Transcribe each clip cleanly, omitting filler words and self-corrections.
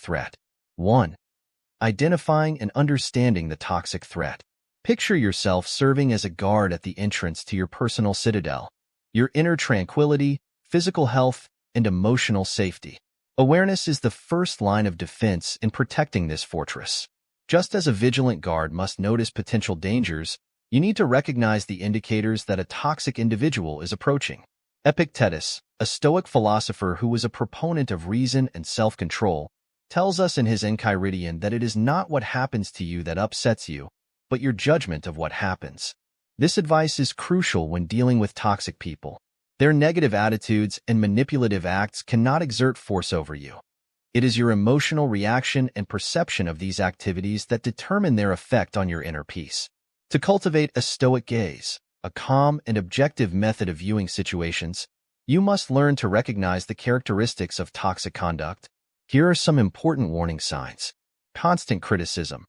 threat. 1. Identifying and understanding the toxic threat. Picture yourself serving as a guard at the entrance to your personal citadel, your inner tranquility, physical health, and emotional safety. Awareness is the first line of defense in protecting this fortress. Just as a vigilant guard must notice potential dangers, you need to recognize the indicators that a toxic individual is approaching. Epictetus, a Stoic philosopher who was a proponent of reason and self-control, tells us in his Enchiridion that it is not what happens to you that upsets you, but your judgment of what happens. This advice is crucial when dealing with toxic people. Their negative attitudes and manipulative acts cannot exert force over you. It is your emotional reaction and perception of these activities that determine their effect on your inner peace. To cultivate a Stoic gaze, a calm and objective method of viewing situations, you must learn to recognize the characteristics of toxic conduct. Here are some important warning signs. Constant criticism.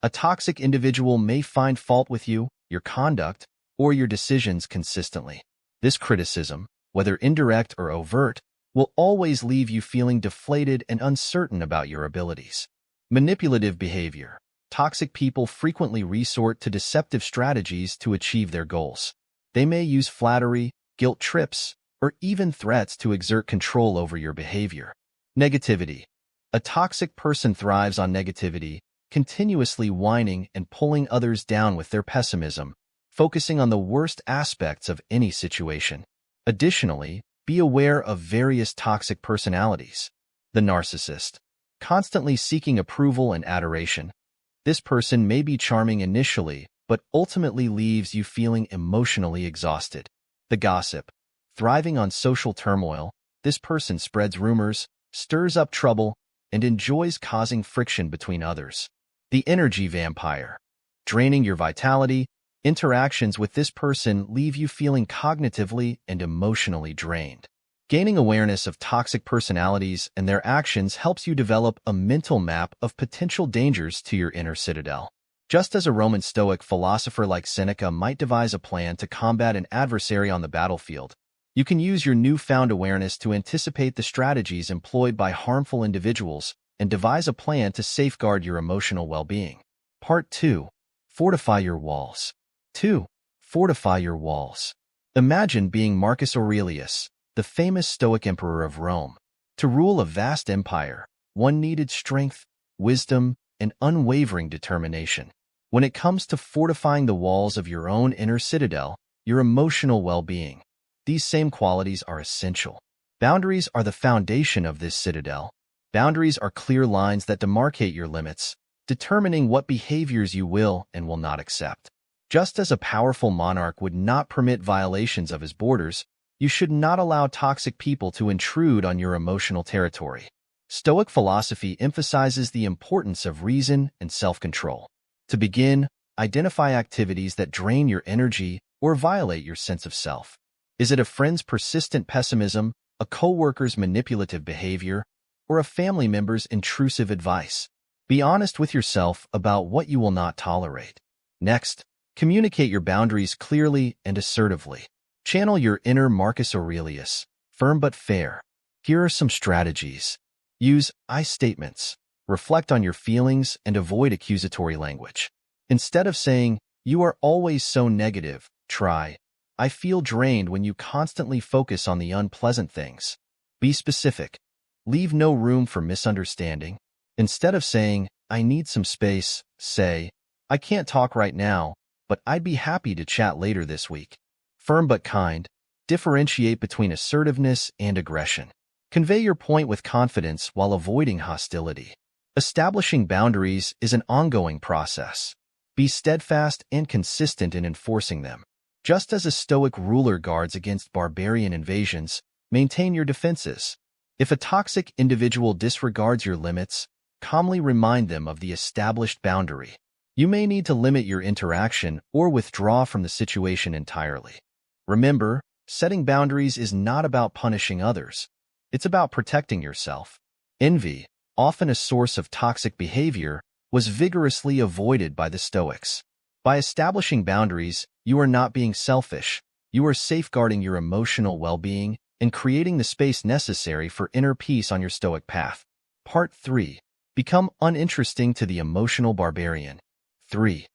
A toxic individual may find fault with you, your conduct, or your decisions consistently. This criticism, whether indirect or overt, will always leave you feeling deflated and uncertain about your abilities. Manipulative behavior. Toxic people frequently resort to deceptive strategies to achieve their goals. They may use flattery, guilt trips, or even threats to exert control over your behavior. Negativity. A toxic person thrives on negativity, continuously whining and pulling others down with their pessimism, focusing on the worst aspects of any situation. Additionally, be aware of various toxic personalities. The narcissist. Constantly seeking approval and adoration. This person may be charming initially, but ultimately leaves you feeling emotionally exhausted. The gossip. Thriving on social turmoil, this person spreads rumors, stirs up trouble, and enjoys causing friction between others. The energy vampire. Draining your vitality, interactions with this person leave you feeling cognitively and emotionally drained. Gaining awareness of toxic personalities and their actions helps you develop a mental map of potential dangers to your inner citadel. Just as a Roman Stoic philosopher like Seneca might devise a plan to combat an adversary on the battlefield, you can use your newfound awareness to anticipate the strategies employed by harmful individuals and devise a plan to safeguard your emotional well-being. Part 2. Fortify your walls. 2. Fortify your walls. Imagine being Marcus Aurelius, the famous Stoic emperor of Rome. To rule a vast empire, one needed strength, wisdom, and unwavering determination. When it comes to fortifying the walls of your own inner citadel, your emotional well-being, these same qualities are essential. Boundaries are the foundation of this citadel. Boundaries are clear lines that demarcate your limits, determining what behaviors you will and will not accept. Just as a powerful monarch would not permit violations of his borders, you should not allow toxic people to intrude on your emotional territory. Stoic philosophy emphasizes the importance of reason and self-control. To begin, identify activities that drain your energy or violate your sense of self. Is it a friend's persistent pessimism, a coworker's manipulative behavior, or a family member's intrusive advice? Be honest with yourself about what you will not tolerate. Next, communicate your boundaries clearly and assertively. Channel your inner Marcus Aurelius, firm but fair. Here are some strategies. Use I statements. Reflect on your feelings and avoid accusatory language. Instead of saying, "You are always so negative," try, "I feel drained when you constantly focus on the unpleasant things." Be specific. Leave no room for misunderstanding. Instead of saying, "I need some space," say, "I can't talk right now, but I'd be happy to chat later this week." Firm but kind. Differentiate between assertiveness and aggression. Convey your point with confidence while avoiding hostility. Establishing boundaries is an ongoing process. Be steadfast and consistent in enforcing them. Just as a Stoic ruler guards against barbarian invasions, maintain your defenses. If a toxic individual disregards your limits, calmly remind them of the established boundary. You may need to limit your interaction or withdraw from the situation entirely. Remember, setting boundaries is not about punishing others. It's about protecting yourself. Envy, often a source of toxic behavior, was vigorously avoided by the Stoics. By establishing boundaries, you are not being selfish. You are safeguarding your emotional well-being and creating the space necessary for inner peace on your Stoic path. Part 3. Become uninteresting to the emotional barbarian. 3.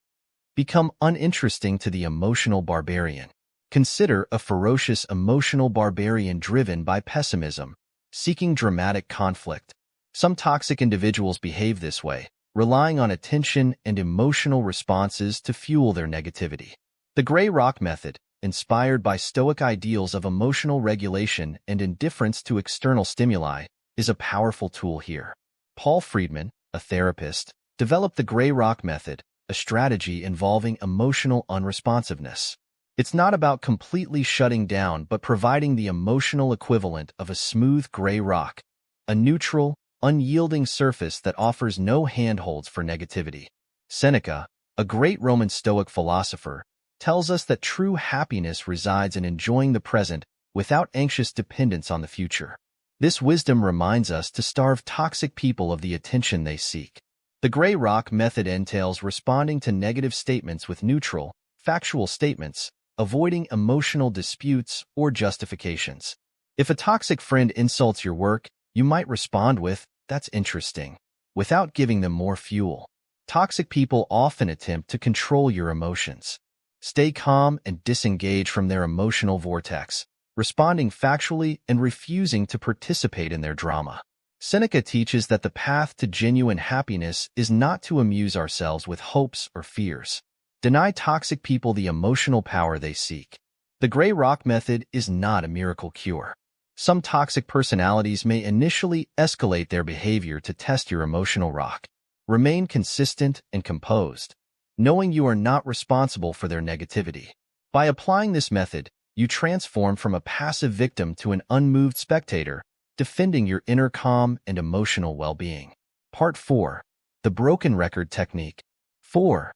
Become uninteresting to the emotional barbarian. Consider a ferocious emotional barbarian driven by pessimism, seeking dramatic conflict. Some toxic individuals behave this way, relying on attention and emotional responses to fuel their negativity. The gray rock method, inspired by Stoic ideals of emotional regulation and indifference to external stimuli, is a powerful tool here. Paul Friedman, a therapist, developed the gray rock method, a strategy involving emotional unresponsiveness. It's not about completely shutting down but providing the emotional equivalent of a smooth gray rock, a neutral, unyielding surface that offers no handholds for negativity. Seneca, a great Roman Stoic philosopher, tells us that true happiness resides in enjoying the present without anxious dependence on the future. This wisdom reminds us to starve toxic people of the attention they seek. The gray rock method entails responding to negative statements with neutral, factual statements, avoiding emotional disputes or justifications. If a toxic friend insults your work, you might respond with, "That's interesting," without giving them more fuel. Toxic people often attempt to control your emotions. Stay calm and disengage from their emotional vortex, responding factually and refusing to participate in their drama. Seneca teaches that the path to genuine happiness is not to amuse ourselves with hopes or fears. Deny toxic people the emotional power they seek. The gray rock method is not a miracle cure. Some toxic personalities may initially escalate their behavior to test your emotional rock. Remain consistent and composed, knowing you are not responsible for their negativity. By applying this method, you transform from a passive victim to an unmoved spectator, defending your inner calm and emotional well-being. Part 4. The Broken Record Technique. 4.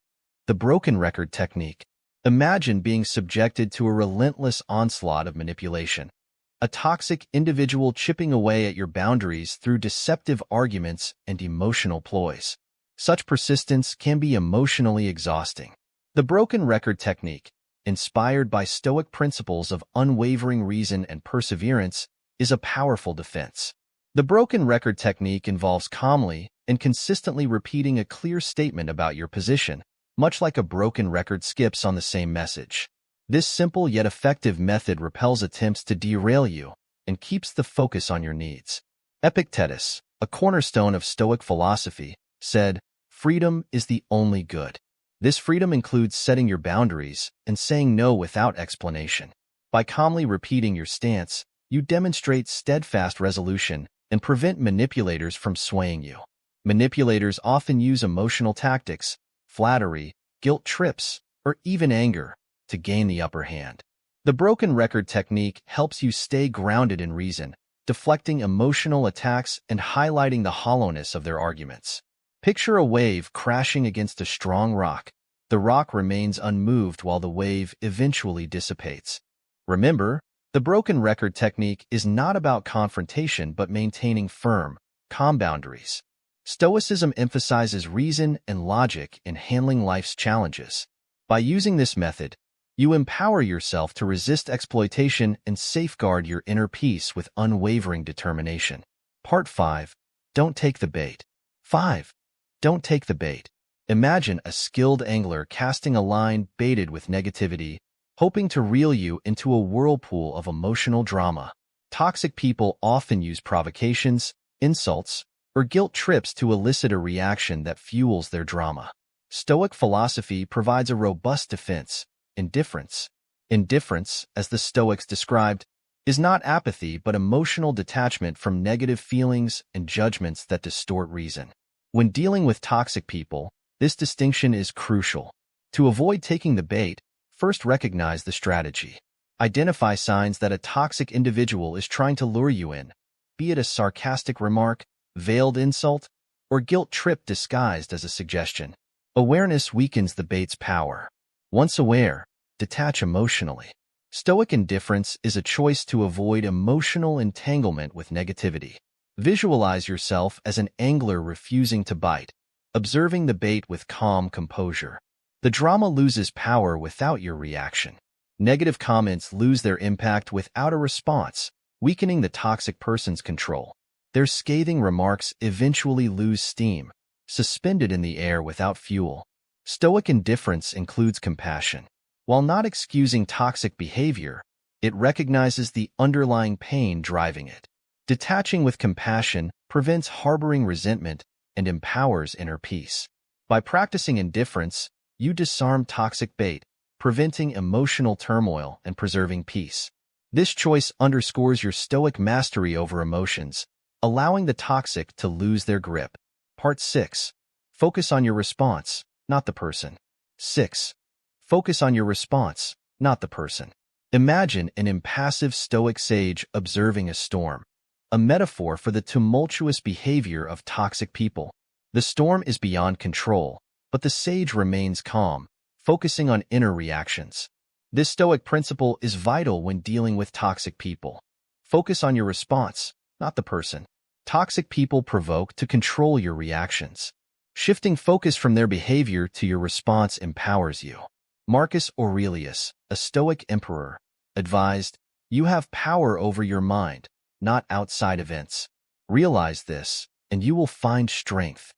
The Broken Record Technique. Imagine being subjected to a relentless onslaught of manipulation. A toxic individual chipping away at your boundaries through deceptive arguments and emotional ploys. Such persistence can be emotionally exhausting. The Broken Record Technique, inspired by Stoic principles of unwavering reason and perseverance, is a powerful defense. The Broken Record Technique involves calmly and consistently repeating a clear statement about your position, much like a broken record skips on the same message. This simple yet effective method repels attempts to derail you and keeps the focus on your needs. Epictetus, a cornerstone of Stoic philosophy, said, "Freedom is the only good." This freedom includes setting your boundaries and saying no without explanation. By calmly repeating your stance, you demonstrate steadfast resolution and prevent manipulators from swaying you. Manipulators often use emotional tactics, flattery, guilt trips, or even anger to gain the upper hand. The Broken Record Technique helps you stay grounded in reason, deflecting emotional attacks and highlighting the hollowness of their arguments. Picture a wave crashing against a strong rock. The rock remains unmoved while the wave eventually dissipates. Remember, the Broken Record Technique is not about confrontation but maintaining firm, calm boundaries. Stoicism emphasizes reason and logic in handling life's challenges. By using this method, you empower yourself to resist exploitation and safeguard your inner peace with unwavering determination. Part 5. Don't take the bait. 5. Don't take the bait. Imagine a skilled angler casting a line baited with negativity, hoping to reel you into a whirlpool of emotional drama. Toxic people often use provocations, insults, or guilt trips to elicit a reaction that fuels their drama. Stoic philosophy provides a robust defense: indifference. Indifference, as the Stoics described, is not apathy but emotional detachment from negative feelings and judgments that distort reason. When dealing with toxic people, this distinction is crucial. To avoid taking the bait, first recognize the strategy. Identify signs that a toxic individual is trying to lure you in, be it a sarcastic remark, veiled insult, or guilt trip disguised as a suggestion. Awareness weakens the bait's power. Once aware, detach emotionally. Stoic indifference is a choice to avoid emotional entanglement with negativity. Visualize yourself as an angler refusing to bite, observing the bait with calm composure. The drama loses power without your reaction. Negative comments lose their impact without a response, weakening the toxic person's control. Their scathing remarks eventually lose steam, suspended in the air without fuel. Stoic indifference includes compassion. While not excusing toxic behavior, it recognizes the underlying pain driving it. Detaching with compassion prevents harboring resentment and empowers inner peace. By practicing indifference, you disarm toxic bait, preventing emotional turmoil and preserving peace. This choice underscores your Stoic mastery over emotions, allowing the toxic to lose their grip. Part 6. Focus on your response, not the person. 6. Focus on your response, not the person. Imagine an impassive Stoic sage observing a storm, a metaphor for the tumultuous behavior of toxic people. The storm is beyond control, but the sage remains calm, focusing on inner reactions. This Stoic principle is vital when dealing with toxic people. Focus on your response, not the person. Toxic people provoke to control your reactions. Shifting focus from their behavior to your response empowers you. Marcus Aurelius, a Stoic emperor, advised, "You have power over your mind, not outside events. Realize this, and you will find strength."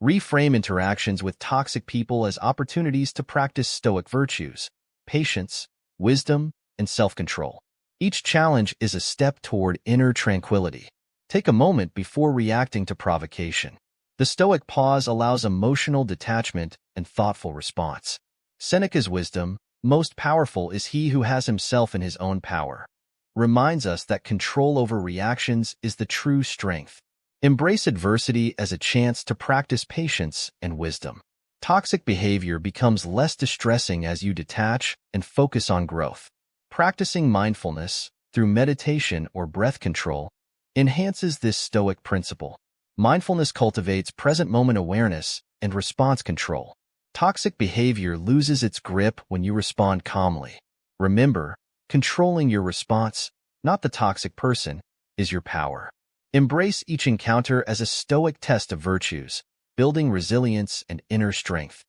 Reframe interactions with toxic people as opportunities to practice Stoic virtues, patience, wisdom, and self-control. Each challenge is a step toward inner tranquility. Take a moment before reacting to provocation. The Stoic pause allows emotional detachment and thoughtful response. Seneca's wisdom, "Most powerful is he who has himself in his own power," reminds us that control over reactions is the true strength. Embrace adversity as a chance to practice patience and wisdom. Toxic behavior becomes less distressing as you detach and focus on growth. Practicing mindfulness, through meditation or breath control, enhances this Stoic principle. Mindfulness cultivates present-moment awareness and response control. Toxic behavior loses its grip when you respond calmly. Remember, controlling your response, not the toxic person, is your power. Embrace each encounter as a Stoic test of virtues, building resilience and inner strength.